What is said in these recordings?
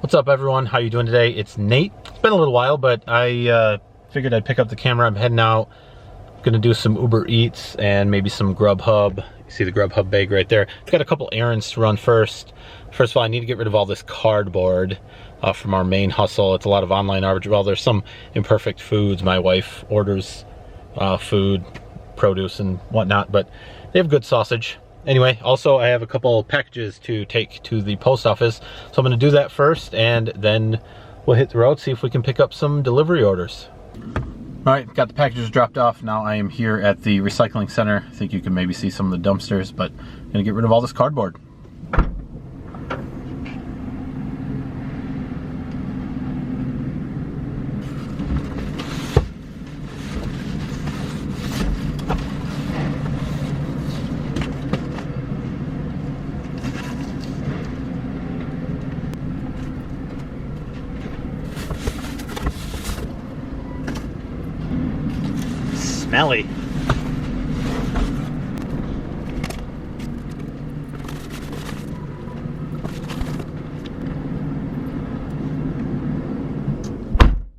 What's up, everyone? How you doing today? It's Nate. It's been a little while, but I figured I'd pick up the camera. I'm heading out. Gonna do some Uber Eats and maybe some GrubHub. You see the GrubHub bag right there. I've got a couple errands to run first. First of all, I need to get rid of all this cardboard from our main hustle. It's a lot of online arbitrage. Well, there's some imperfect foods. My wife orders food, produce, and whatnot, but they have good sausage. Anyway, also I have a couple packages to take to the post office, so I'm going to do that first, and then we'll hit the road, see if we can pick up some delivery orders. All right, got the packages dropped off. Now I am here at the recycling center. I think you can maybe see some of the dumpsters, but I'm going to get rid of all this cardboard. Smelly.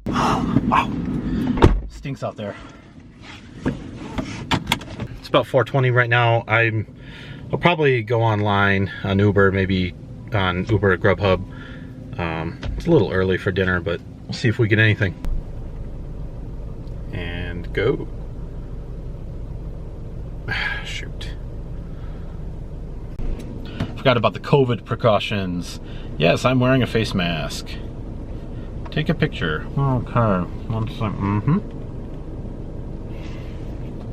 Wow. Stinks out there. It's about 4:20 right now. I'll probably go online on Uber, maybe on Uber or GrubHub. It's a little early for dinner, but we'll see if we get anything. And go. Shoot. Forgot about the COVID precautions. Yes, I'm wearing a face mask. Take a picture. Okay. 1 second.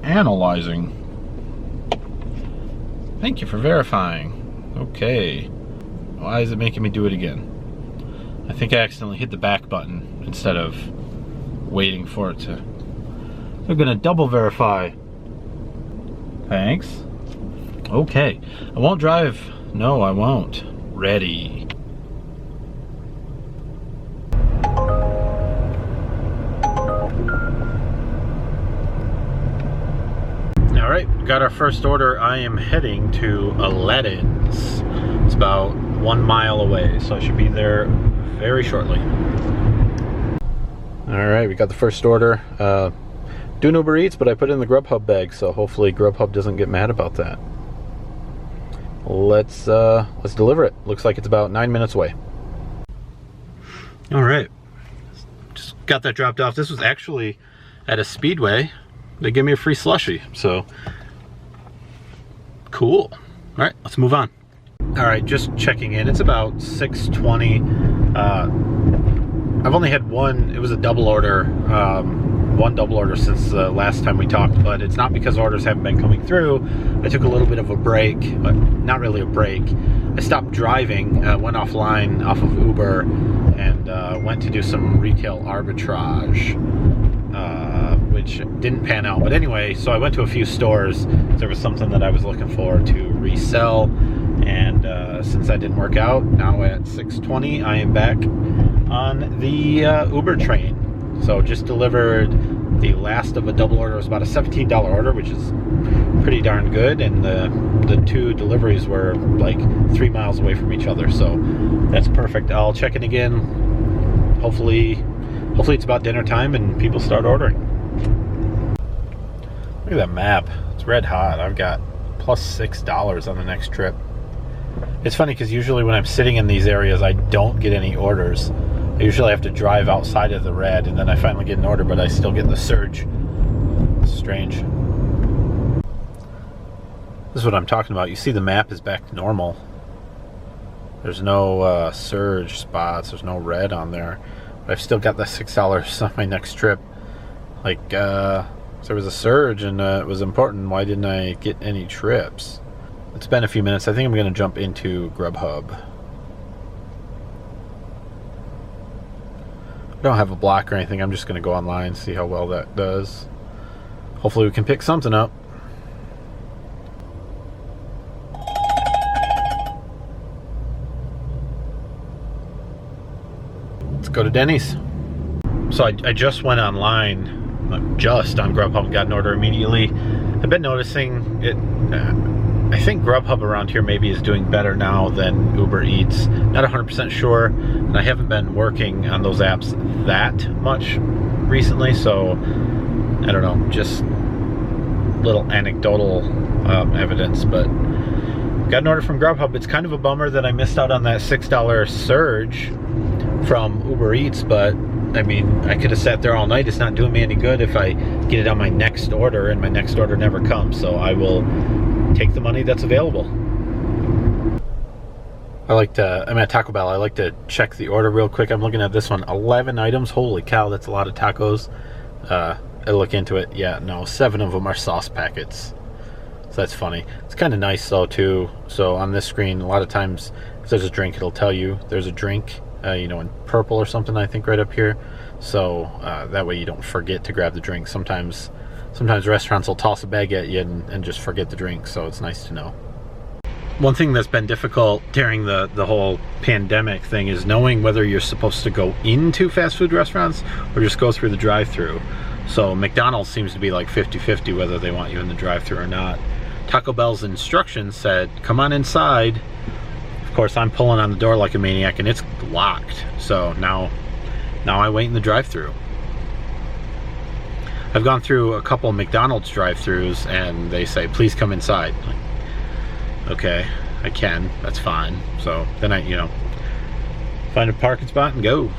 Analyzing. Thank you for verifying. Okay. Why is it making me do it again? I think I accidentally hit the back button instead of waiting for it to. They're gonna double verify. Thanks. Okay. I won't drive. No, I won't. Ready. All right, got our first order. I am heading to Aladdin's. It's about 1 mile away, so I should be there very shortly. All right, we got the first order. Doing Uber Eats, but I put it in the GrubHub bag, so hopefully GrubHub doesn't get mad about that. Let's deliver it. Looks like it's about 9 minutes away. All right, just got that dropped off. This was actually at a Speedway. They gave me a free slushie, so cool. All right, let's move on. All right, just checking in. It's about 6:20. I've only had one. It was a double order. One double order since the last time we talked, but it's not because orders haven't been coming through. I took a little bit of a break, but not really a break. I stopped driving, went offline off of Uber, and went to do some retail arbitrage, which didn't pan out. But anyway, so I went to a few stores. There was something that I was looking for to resell, and since that didn't work out, now at 6:20 I am back on the Uber train. So just delivered the last of a double order. It was about a $17 order, which is pretty darn good, and the two deliveries were like 3 miles away from each other, so that's perfect. I'll check in again. Hopefully it's about dinner time and people start ordering. Look at that map. It's red hot. I've got plus $6 on the next trip. It's funny because usually when I'm sitting in these areas, I don't get any orders. I usually have to drive outside of the red, and then I finally get an order, but I still get the surge. It's strange. This is what I'm talking about. You see the map is back to normal. There's no surge spots. There's no red on there. But I've still got the $6 on my next trip. Like, there was a surge, and it was important. Why didn't I get any trips? It's been a few minutes. I think I'm going to jump into GrubHub. I don't have a block or anything. I'm just going to go online and see how well that does. Hopefully we can pick something up. Let's go to Denny's. So I just went online, just on GrubHub, got an order immediately. I've been noticing it I think GrubHub around here maybe is doing better now than Uber Eats. Not 100% sure, and I haven't been working on those apps that much recently, so I don't know, just little anecdotal evidence. But got an order from GrubHub. It's kind of a bummer that I missed out on that $6 surge from Uber Eats, but I mean, I could have sat there all night. It's not doing me any good if I get it on my next order, and my next order never comes. So I will take the money that's available. I'm at Taco Bell. I like to check the order real quick. I'm looking at this one, 11 items. Holy cow, that's a lot of tacos. I look into it. Yeah, no, 7 of them are sauce packets. So that's funny. It's kind of nice though too. So on this screen, a lot of times if there's a drink, it'll tell you there's a drink, you know, in purple or something, I think, right up here. So that way you don't forget to grab the drink. Sometimes restaurants will toss a bag at you and just forget the drink, so it's nice to know. One thing that's been difficult during the whole pandemic thing is knowing whether you're supposed to go into fast food restaurants or just go through the drive-thru. So McDonald's seems to be like 50-50 whether they want you in the drive-thru or not. Taco Bell's instructions said, come on inside. Of course, I'm pulling on the door like a maniac and it's locked. So now I wait in the drive-thru. I've gone through a couple McDonald's drive-thrus and they say, please come inside. Like, okay, I can, that's fine. So then I, you know, find a parking spot and go.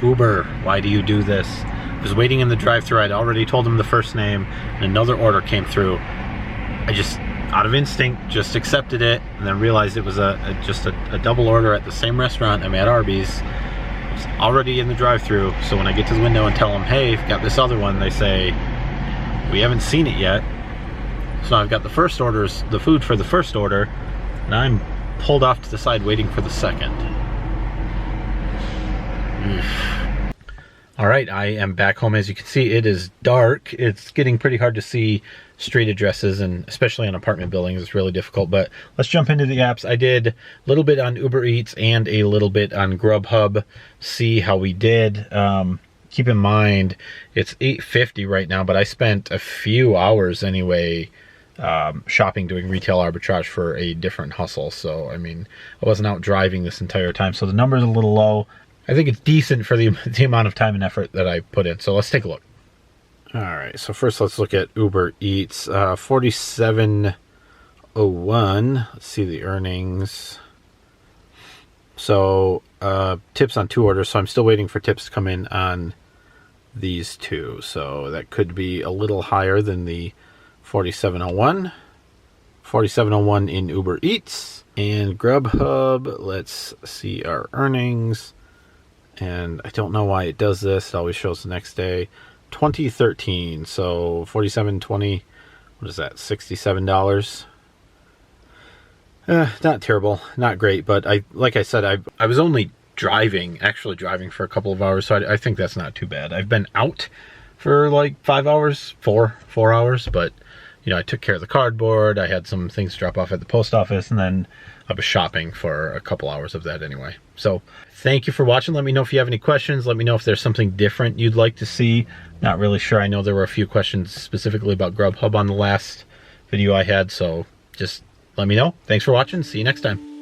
Uber, why do you do this? I was waiting in the drive-thru. I'd already told them the first name and another order came through. I just, out of instinct, just accepted it and then realized it was just a double order at the same restaurant. I'm at Arby's. Already in the drive-thru, so when I get to the window and tell them, hey, I've got this other one, they say, we haven't seen it yet. So I've got the first orders, the food for the first order, and I'm pulled off to the side waiting for the second. All right, I am back home. As you can see, it is dark. It's getting pretty hard to see street addresses, and especially on apartment buildings, it's really difficult. But let's jump into the apps. I did a little bit on Uber Eats and a little bit on GrubHub. See how we did. Keep in mind, it's $8.50 right now, but I spent a few hours anyway shopping, doing retail arbitrage for a different hustle. So, I mean, I wasn't out driving this entire time. So the number's a little low. I think it's decent for the amount of time and effort that I put in. So let's take a look. All right, so first let's look at Uber Eats. $47.01. Let's see the earnings. So tips on 2 orders. So I'm still waiting for tips to come in on these 2. So that could be a little higher than the $47.01. $47.01 in Uber Eats. And GrubHub, let's see our earnings. And I don't know why it does this. It always shows the next day. 2013, so 47.20. What is that? $67. Not terrible, not great, but like I said, I was only actually driving for a couple of hours, so I think that's not too bad. I've been out for like 5 hours, 4 hours, but you know, I took care of the cardboard. I had some things to drop off at the post office, and then I was shopping for a couple hours of that anyway. So thank you for watching. Let me know if you have any questions. Let me know if there's something different you'd like to see. Not really sure. I know there were a few questions specifically about GrubHub on the last video I had, so just let me know. Thanks for watching. See you next time.